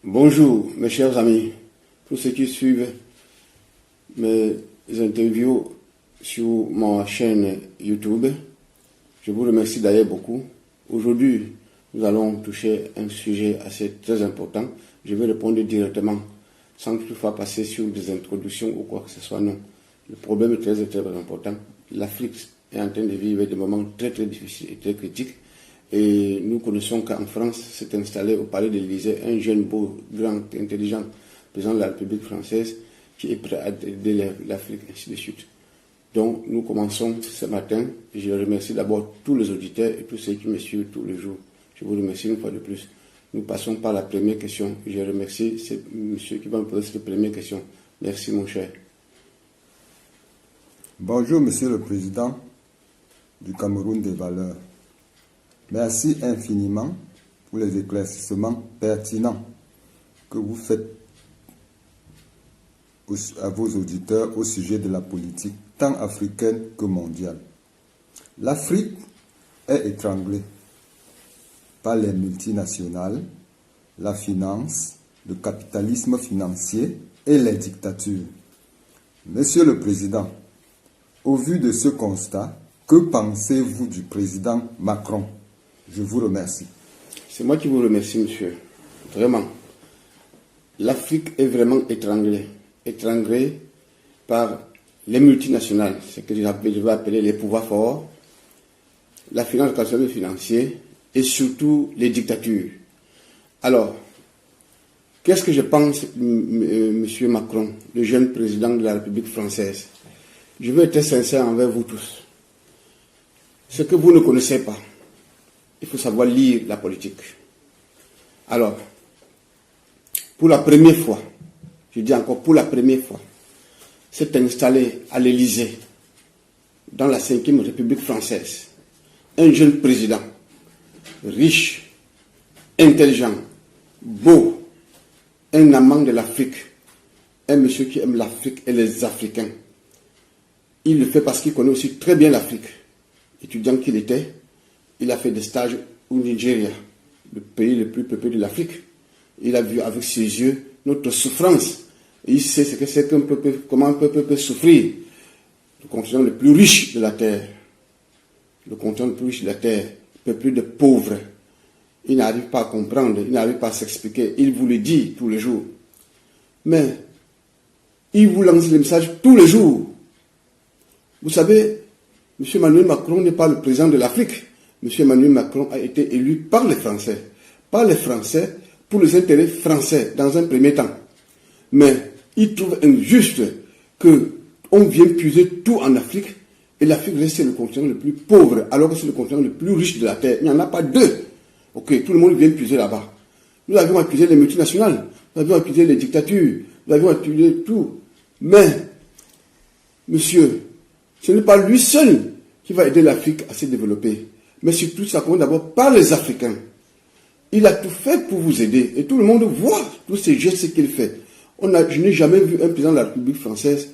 Bonjour mes chers amis, tous ceux qui suivent mes interviews sur ma chaîne YouTube. Je vous remercie d'ailleurs beaucoup. Aujourd'hui, nous allons toucher un sujet assez très important. Je vais répondre directement, sans toutefois passer sur des introductions ou quoi que ce soit. Non, le problème est très important. L'Afrique est en train de vivre des moments très difficiles et très critiques. Et nous connaissons qu'en France s'est installé au palais de l'Élysée un jeune, beau, grand, intelligent président de la République française qui est prêt à aider l'Afrique, ainsi de suite. Donc nous commençons ce matin. Je remercie d'abord tous les auditeurs et tous ceux qui me suivent tous les jours. Je vous remercie une fois de plus. Nous passons par la première question. Je remercie ce monsieur qui va me poser cette première question. Merci mon cher. Bonjour Monsieur le Président du Cameroun des valeurs. Merci infiniment pour les éclaircissements pertinents que vous faites à vos auditeurs au sujet de la politique tant africaine que mondiale. L'Afrique est étranglée par les multinationales, la finance, le capitalisme financier et les dictatures. Monsieur le Président, au vu de ce constat, que pensez-vous du président Macron? Je vous remercie. C'est moi qui vous remercie, monsieur. Vraiment. L'Afrique est vraiment étranglée. Étranglée par les multinationales, ce que je vais appeler les pouvoirs forts, la finance, le capitalisme financier et surtout les dictatures. Alors, qu'est-ce que je pense, monsieur Macron, le jeune président de la République française? Je veux être sincère envers vous tous. Ce que vous ne connaissez pas, il faut savoir lire la politique. Alors, pour la première fois, je dis encore pour la première fois, s'est installé à l'Élysée, dans la 5e République française, un jeune président, riche, intelligent, beau, un amant de l'Afrique, un monsieur qui aime l'Afrique et les Africains. Il le fait parce qu'il connaît aussi très bien l'Afrique. Étudiant qu'il était, il a fait des stages au Nigeria, le pays le plus peuplé de l'Afrique. Il a vu avec ses yeux notre souffrance. Et il sait ce que c'est qu'un peuple, comment un peuple peut souffrir. Le continent le plus riche de la terre. Le continent le plus riche de la terre, peuplé de pauvres. Il n'arrive pas à comprendre, il n'arrive pas à s'expliquer. Il vous le dit tous les jours. Mais il vous lance les messages tous les jours. Vous savez, M. Emmanuel Macron n'est pas le président de l'Afrique. M. Emmanuel Macron a été élu par les Français. Par les Français, pour les intérêts français, dans un premier temps. Mais il trouve injuste qu'on vienne puiser tout en Afrique et l'Afrique reste le continent le plus pauvre, alors que c'est le continent le plus riche de la Terre. Il n'y en a pas deux. Ok, tout le monde vient puiser là-bas. Nous avions accusé les multinationales, nous avions accusé les dictatures, nous avions accusé tout. Mais, monsieur, ce n'est pas lui seul qui va aider l'Afrique à se développer. Mais surtout, ça commence d'abord par les Africains. Il a tout fait pour vous aider. Et tout le monde voit tous ces gestes qu'il fait. Je n'ai jamais vu un président de la République française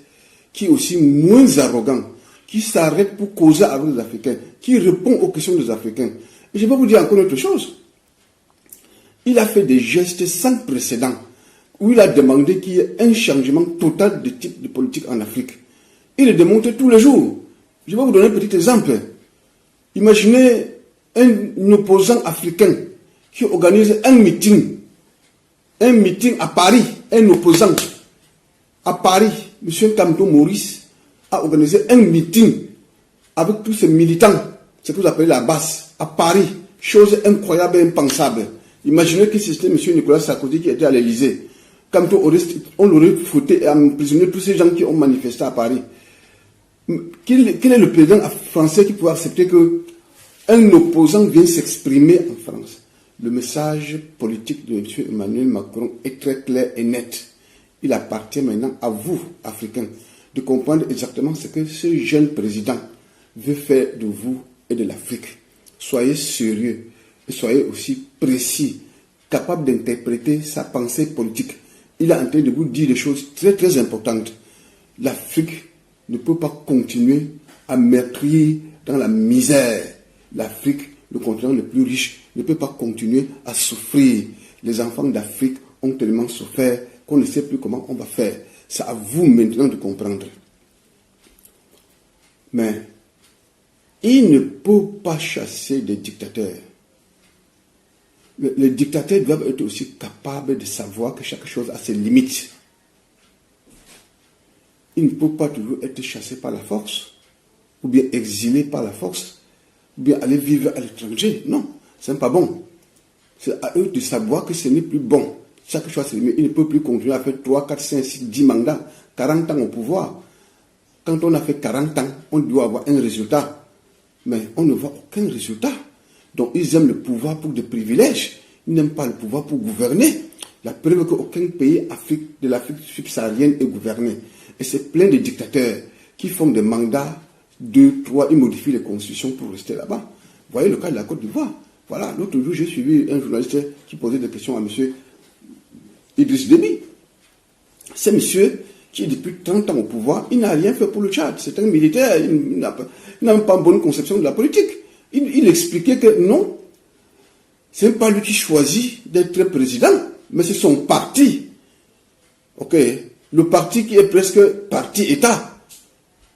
qui est aussi moins arrogant, qui s'arrête pour causer avec les Africains, qui répond aux questions des Africains. Et je vais vous dire encore autre chose. Il a fait des gestes sans précédent, où il a demandé qu'il y ait un changement total de type de politique en Afrique. Il le démontre tous les jours. Je vais vous donner un petit exemple. Imaginez un opposant africain qui organise un meeting à Paris, un opposant à Paris, M. Kamto Maurice, a organisé un meeting avec tous ses militants, ce que vous appelez la base, à Paris, chose incroyable et impensable. Imaginez que c'était M. Nicolas Sarkozy qui était à l'Élysée. Kamto Maurice, on l'aurait fouetté et emprisonné tous ces gens qui ont manifesté à Paris. Quel est le président français qui pourrait accepter qu'un opposant vienne s'exprimer en France? Le message politique de M. Emmanuel Macron est très clair et net. Il appartient maintenant à vous, Africains, de comprendre exactement ce que ce jeune président veut faire de vous et de l'Afrique. Soyez sérieux et soyez aussi précis, capable d'interpréter sa pensée politique. Il est en train de vous dire des choses très importantes. L'Afrique ne peut pas continuer à meurtrir dans la misère. L'Afrique, le continent le plus riche, ne peut pas continuer à souffrir. Les enfants d'Afrique ont tellement souffert qu'on ne sait plus comment on va faire. C'est à vous maintenant de comprendre. Mais il ne peut pas chasser des dictateurs. Les dictateurs doivent être aussi capables de savoir que chaque chose a ses limites. Il ne peut pas toujours être chassé par la force, ou bien exilé par la force, ou bien aller vivre à l'étranger. Non, ce n'est pas bon. C'est à eux de savoir que ce n'est plus bon. Chaque chose, il ne peut plus continuer à faire 3, 4, 5, 6, 10 mandats, 40 ans au pouvoir. Quand on a fait 40 ans, on doit avoir un résultat. Mais on ne voit aucun résultat. Donc ils aiment le pouvoir pour des privilèges. Ils n'aiment pas le pouvoir pour gouverner. La preuve qu'aucun pays de l'Afrique subsaharienne est gouverné. Et c'est plein de dictateurs qui font des mandats, 2, 3, ils modifient les constitutions pour rester là-bas. Vous voyez le cas de la Côte d'Ivoire. Voilà, l'autre jour, j'ai suivi un journaliste qui posait des questions à M. Idriss Déby. C'est monsieur qui est depuis 30 ans au pouvoir, il n'a rien fait pour le Tchad. C'est un militaire, il n'a même pas une bonne conception de la politique. Il expliquait que non, ce n'est pas lui qui choisit d'être président, mais c'est son parti. Ok, le parti qui est presque parti-État.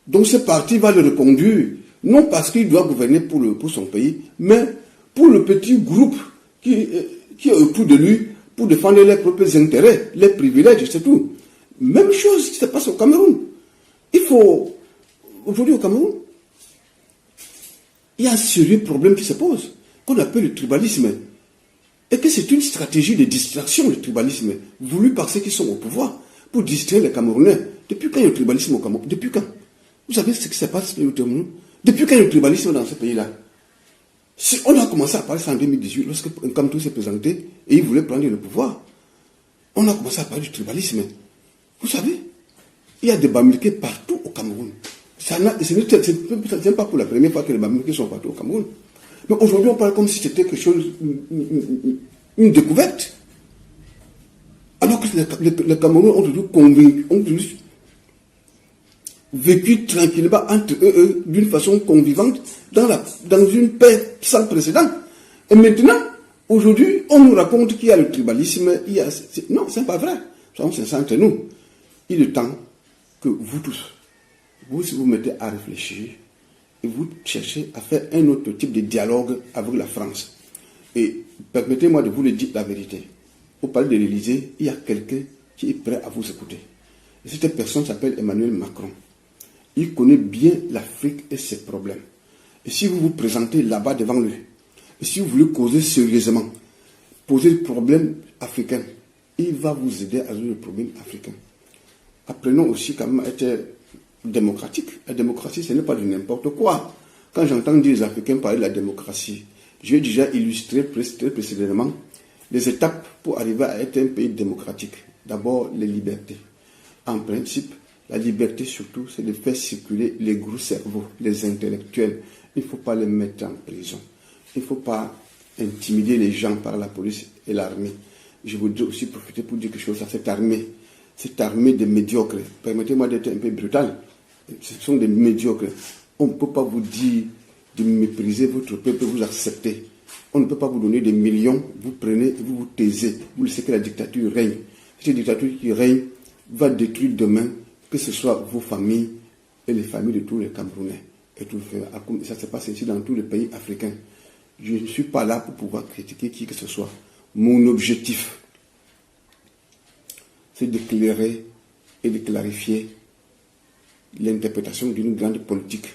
Donc ce parti va le reconduire, non parce qu'il doit gouverner pour son pays, mais pour le petit groupe qui est autour de lui, pour défendre leurs propres intérêts, les privilèges, c'est tout. Même chose qui se passe au Cameroun. Il faut, aujourd'hui au Cameroun, il y a un sérieux problème qui se pose, qu'on appelle le tribalisme. Et que c'est une stratégie de distraction, le tribalisme, voulu par ceux qui sont au pouvoir, pour distraire les Camerounais. Depuis quand il y a le tribalisme au Cameroun? Depuis quand? Vous savez ce qui se passe au Cameroun? Depuis quand il y a le tribalisme dans ce pays-là? On a commencé à parler ça en 2018, lorsque Nkamtou s'est présenté et il voulait prendre le pouvoir. On a commencé à parler du tribalisme. Vous savez, il y a des Bamileke partout au Cameroun. Ce n'est pas pour la première fois que les Bamileke sont partout au Cameroun. Mais aujourd'hui, on parle comme si c'était quelque chose, une découverte. Alors que les Camerounais ont toujours convaincu, ont toujours vécu tranquillement entre eux d'une façon convivante dans une paix sans précédent. Et maintenant, aujourd'hui, on nous raconte qu'il y a le tribalisme. Non, ce n'est pas vrai. Soyons sincères entre nous. Il est temps que vous tous, si vous mettez à réfléchir et vous cherchez à faire un autre type de dialogue avec la France. Et permettez-moi de vous le dire la vérité. Au palais de l'Élysée, il y a quelqu'un qui est prêt à vous écouter. Et cette personne s'appelle Emmanuel Macron. Il connaît bien l'Afrique et ses problèmes. Et si vous vous présentez là-bas devant lui, et si vous voulez causer sérieusement, poser le problème africain, il va vous aider à résoudre le problème africain. Apprenons aussi quand même à être démocratique. La démocratie, ce n'est pas de n'importe quoi. Quand j'entends dire les Africains parler de la démocratie, j'ai déjà illustré très précédemment les étapes pour arriver à être un pays démocratique. D'abord, les libertés. En principe, la liberté surtout, c'est de faire circuler les gros cerveaux, les intellectuels. Il ne faut pas les mettre en prison. Il ne faut pas intimider les gens par la police et l'armée. Je voudrais aussi profiter pour dire quelque chose à cette armée de médiocres. Permettez-moi d'être un peu brutal. Ce sont des médiocres. On ne peut pas vous dire de mépriser votre peuple, vous accepter. On ne peut pas vous donner des millions, vous prenez et vous vous taisez. Vous laissez que la dictature règne. Cette dictature qui règne va détruire demain, que ce soit vos familles et les familles de tous les Camerounais. Et tout ça se passe ici dans tous les pays africains. Je ne suis pas là pour pouvoir critiquer qui que ce soit. Mon objectif, c'est d'éclairer et de clarifier l'interprétation d'une grande politique.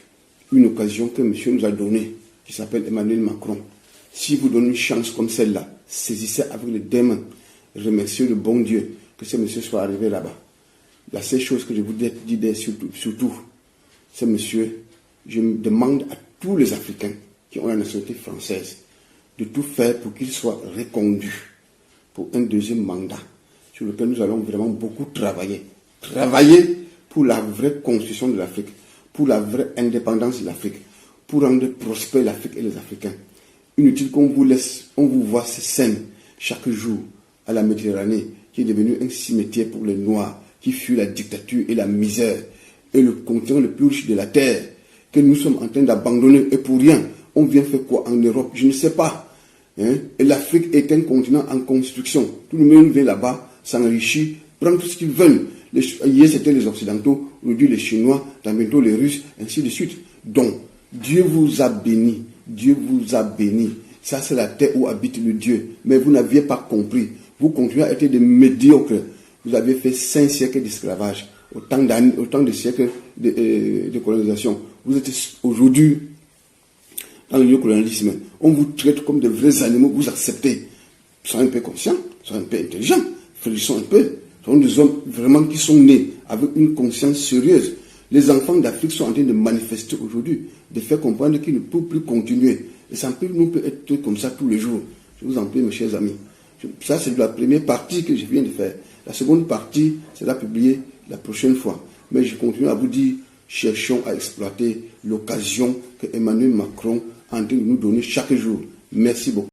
Une occasion que monsieur nous a donnée, qui s'appelle Emmanuel Macron. Si vous donnez une chance comme celle-là, saisissez avec les deux mains. Remerciez le bon Dieu que ce monsieur soit arrivé là-bas. La seule chose que je vous dis surtout, c'est monsieur, je me demande à tous les Africains qui ont la nationalité française de tout faire pour qu'ils soient reconduits pour un deuxième mandat sur lequel nous allons vraiment beaucoup travailler. Travailler pour la vraie constitution de l'Afrique, pour la vraie indépendance de l'Afrique, pour rendre prospère l'Afrique et les Africains. Inutile qu'on vous laisse, on vous voit ces scènes chaque jour à la Méditerranée, qui est devenue un cimetière pour les Noirs, qui fuient la dictature et la misère, et le continent le plus riche de la terre, que nous sommes en train d'abandonner, et pour rien, on vient faire quoi en Europe? Je ne sais pas. Hein? Et l'Afrique est un continent en construction. Tout le monde vient là-bas, s'enrichit, prend tout ce qu'ils veulent. Hier, c'était les Occidentaux, aujourd'hui les Chinois, bientôt les Russes, ainsi de suite. Donc, Dieu vous a béni. Dieu vous a béni. Ça, c'est la terre où habite le Dieu. Mais vous n'aviez pas compris. Vous continuez à être des médiocres. Vous avez fait 5 siècles d'esclavage. Autant de siècles de colonisation. Vous êtes aujourd'hui dans le néocolonialisme. On vous traite comme de vrais animaux. Vous acceptez. Soyez un peu conscients. Soyez un peu intelligents. Frémissons un peu. Ce sont des hommes vraiment qui sont nés avec une conscience sérieuse. Les enfants d'Afrique sont en train de manifester aujourd'hui, de faire comprendre qu'ils ne peuvent plus continuer. Et ça peut être comme ça tous les jours. Je vous en prie, mes chers amis. Ça, c'est la première partie que je viens de faire. La seconde partie, c'est la publier la prochaine fois. Mais je continue à vous dire, cherchons à exploiter l'occasion que Emmanuel Macron est en train de nous donner chaque jour. Merci beaucoup.